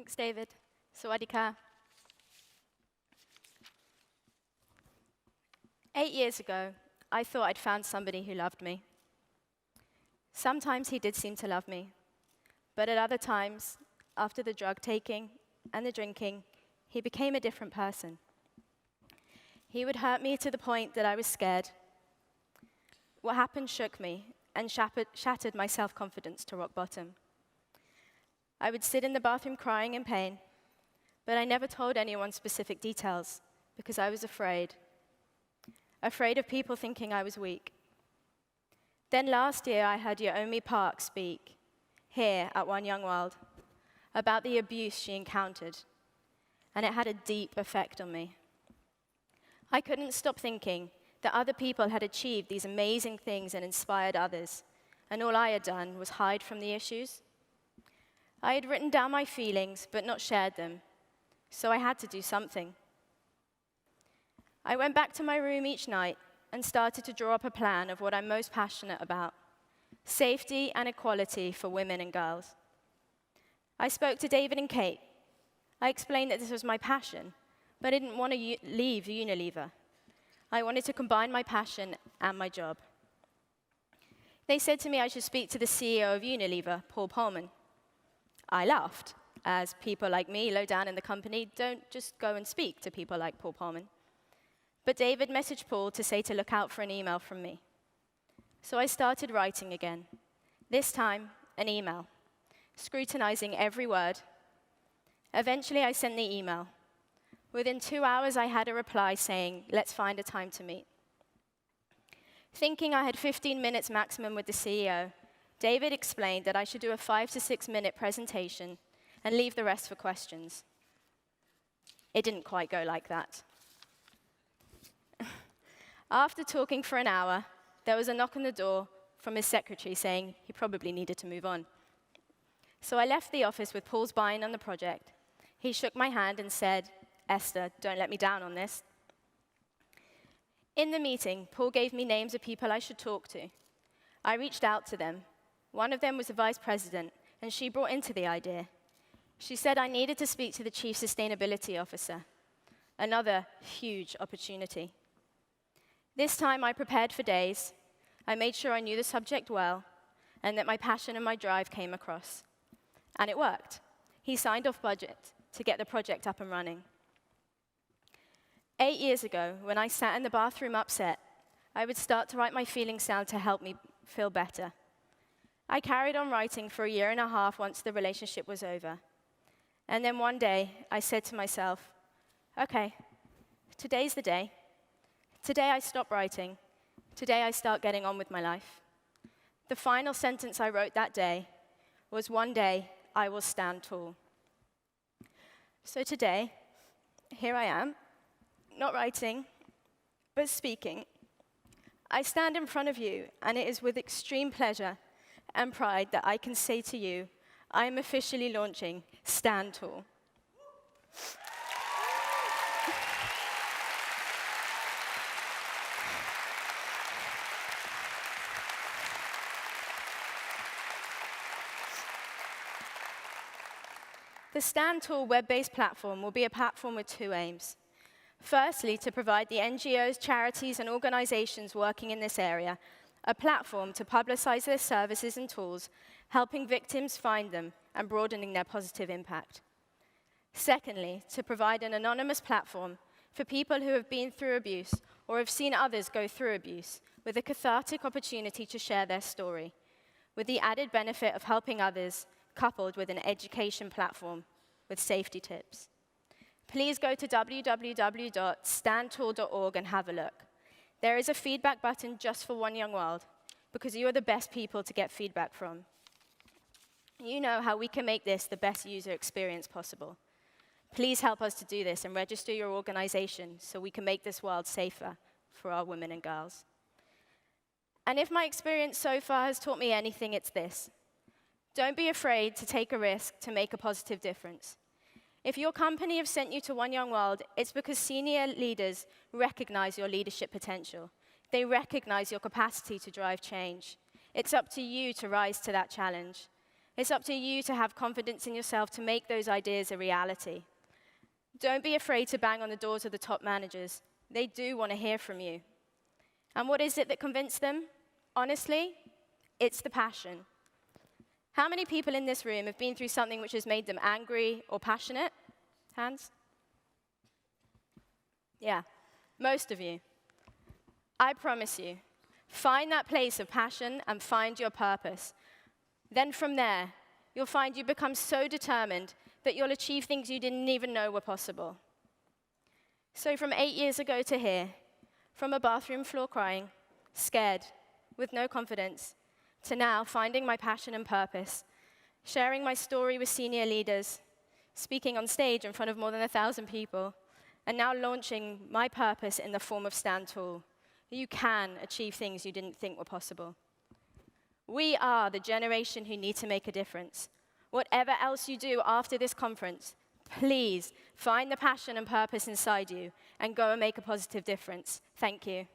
Thanks, David. Sawadee ka. 8 years ago, I thought I'd found somebody who loved me. Sometimes he did seem to love me, but at other times, after the drug taking and the drinking, he became a different person. He would hurt me to the point that I was scared. What happened shook me and shattered my self-confidence to rock bottom. I would sit in the bathroom crying in pain, but I never told anyone specific details because I was afraid of people thinking I was weak. Then last year, I heard Yeomi Park speak here at One Young World about the abuse she encountered, and it had a deep effect on me. I couldn't stop thinking that other people had achieved these amazing things and inspired others, and all I had done was hide from the issues. I had written down my feelings, but not shared them, so I had to do something. I went back to my room each night and started to draw up a plan of what I'm most passionate about: safety and equality for women and girls. I spoke to David and Kate. I explained that this was my passion, but I didn't want to leave Unilever. I wanted to combine my passion and my job. They said to me I should speak to the CEO of Unilever, Paul Polman. I laughed, as people like me, low down in the company, don't just go and speak to people like Paul Polman. But David messaged Paul to say to look out for an email from me. So I started writing again, this time an email, scrutinizing every word. Eventually, I sent the email. Within 2 hours, I had a reply saying, let's find a time to meet. Thinking I had 15 minutes maximum with the CEO, David explained that I should do a 5 to 6 minute presentation and leave the rest for questions. It didn't quite go like that. After talking for an hour, there was a knock on the door from his secretary saying he probably needed to move on. So I left the office with Paul's buy-in on the project. He shook my hand and said, Esther, don't let me down on this. In the meeting, Paul gave me names of people I should talk to. I reached out to them. One of them was the vice president, and she brought into the idea. She said I needed to speak to the chief sustainability officer. Another huge opportunity. This time, I prepared for days. I made sure I knew the subject well, and that my passion and my drive came across. And it worked. He signed off budget to get the project up and running. 8 years ago, when I sat in the bathroom upset, I would start to write my feelings down to help me feel better. I carried on writing for 1.5 years once the relationship was over. And then one day, I said to myself, okay, today's the day. Today I stop writing. Today I start getting on with my life. The final sentence I wrote that day was, one day I will stand tall. So today, here I am, not writing, but speaking. I stand in front of you, and it is with extreme pleasure and pride that I can say to you, I am officially launching StandTall. The StandTall web-based platform will be a platform with two aims. Firstly, to provide the NGOs, charities, and organizations working in this area a platform to publicize their services and tools, helping victims find them and broadening their positive impact. Secondly, to provide an anonymous platform for people who have been through abuse or have seen others go through abuse, with a cathartic opportunity to share their story, with the added benefit of helping others, coupled with an education platform with safety tips. Please go to www.standtall.org and have a look. There is a feedback button just for One Young World, because you are the best people to get feedback from. You know how we can make this the best user experience possible. Please help us to do this and register your organization so we can make this world safer for our women and girls. And if my experience so far has taught me anything, it's this. Don't be afraid to take a risk to make a positive difference. If your company have sent you to One Young World, it's because senior leaders recognize your leadership potential. They recognize your capacity to drive change. It's up to you to rise to that challenge. It's up to you to have confidence in yourself to make those ideas a reality. Don't be afraid to bang on the doors of the top managers. They do want to hear from you. And what is it that convinced them? Honestly, it's the passion. How many people in this room have been through something which has made them angry or passionate? Hands? Yeah, most of you. I promise you, find that place of passion and find your purpose. Then from there, you'll find you become so determined that you'll achieve things you didn't even know were possible. So from 8 years ago to here, from a bathroom floor crying, scared, with no confidence, to now finding my passion and purpose, sharing my story with senior leaders, speaking on stage in front of more than 1,000 people, and now launching my purpose in the form of StandTall. You can achieve things you didn't think were possible. We are the generation who need to make a difference. Whatever else you do after this conference, please find the passion and purpose inside you and go and make a positive difference. Thank you.